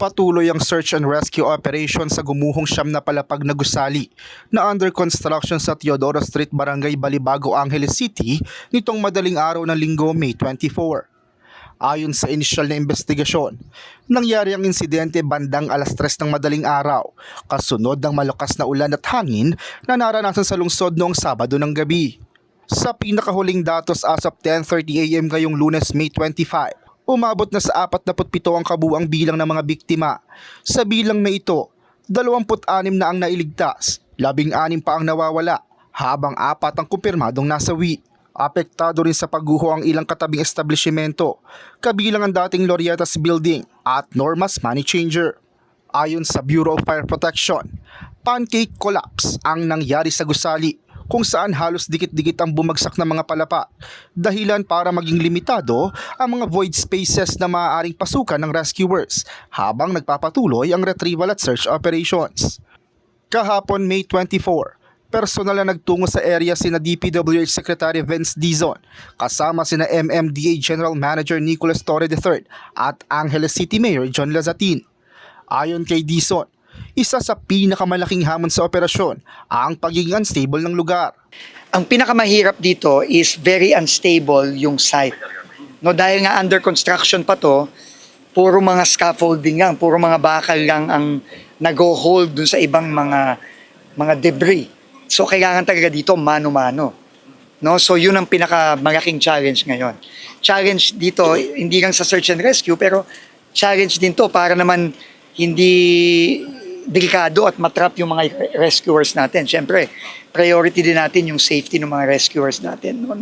Patuloy ang search and rescue operation sa gumuhong siyam na palapag na gusali na under construction sa Teodoro Street, Barangay Balibago, Angeles City nitong madaling araw ng Linggo, May 24. Ayon sa inisyal na investigasyon, nangyari ang insidente bandang alas 3 ng madaling araw kasunod ng malakas na ulan at hangin na naranasan sa lungsod noong Sabado ng gabi. Sa pinakahuling datos as of 10:30 AM ngayong Lunes, May 25, umabot na sa 47 ang kabuang bilang ng mga biktima. Sa bilang na ito, 26 na ang nailigtas, 16 pa ang nawawala, habang 4 ang kumpirmadong nasawi. Apektado rin sa pagguho ang ilang katabing establishmento, kabilang ang dating Lorietas Building at Normas Money Changer. Ayon sa Bureau of Fire Protection, pancake collapse ang nangyari sa gusali, kung saan halos dikit-dikit ang bumagsak na mga palapa, dahilan para maging limitado ang mga void spaces na maaaring pasukan ng rescuers habang nagpapatuloy ang retrieval at search operations. Kahapon, May 24, personal na nagtungo sa area sina DPWH Secretary Vince Dizon, kasama sina MMDA General Manager Nicolas Torre III at Angeles City Mayor John Lazatin. Ayon kay Dizon, isa sa pinakamalaking hamon sa operasyon ang pagiging unstable ng lugar. Ang pinakamahirap dito is very unstable yung site. No, dahil nga under construction pa to, puro mga scaffolding lang, puro mga bakal lang ang nag-hold dun sa ibang mga debris. So kailangan talaga dito mano-mano. No, so yun ang pinakamalaking challenge ngayon. Challenge dito hindi lang sa search and rescue, pero challenge din to para naman hindi delikado at matrap yung mga rescuers natin. Siyempre, priority din natin yung safety ng mga rescuers natin. No?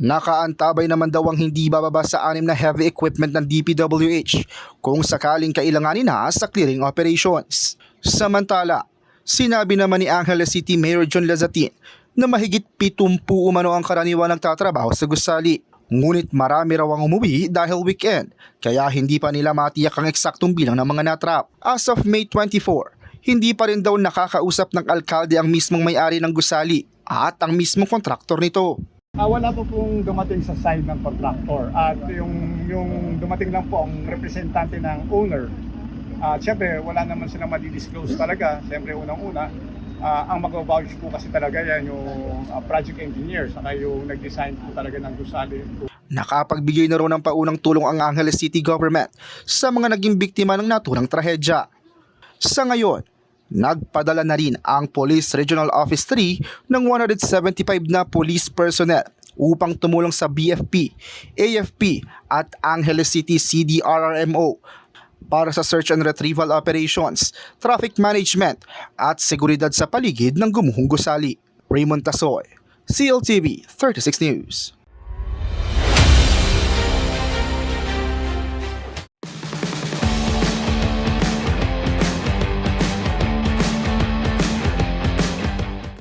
Nakaantabay naman daw ang hindi bababa sa 6 na heavy equipment ng DPWH kung sakaling kailanganin na sa clearing operations. Samantala, sinabi naman ni Angeles City Mayor John Lazatin na mahigit 70 umano ang karaniwan nagtatrabaho sa gusali. Ngunit marami raw ang umuwi dahil weekend, kaya hindi pa nila matiyak ang eksaktong bilang ng mga natrap. As of May 24, hindi pa rin daw nakakausap ng alkalde ang mismong may-ari ng gusali at ang mismong kontraktor nito. Wala po pong dumating sa side ng contractor at yung dumating lang po ang representante ng owner. Siyempre wala naman silang madi-disclose talaga. Siyempre unang-una, ang mag-vouch po kasi talaga yan yung project engineer saka yung nag-design po talaga ng gusali. Nakapagbigay na raw ng paunang tulong ang Angeles City Government sa mga naging biktima ng naturang trahedya. Sa ngayon, nagpadala na rin ang Police Regional Office 3 ng 175 na police personnel upang tumulong sa BFP, AFP at Angeles City CDRRMO para sa search and retrieval operations, traffic management at seguridad sa paligid ng gumuhong gusali. Raymond Tasoy, CLTV 36 News.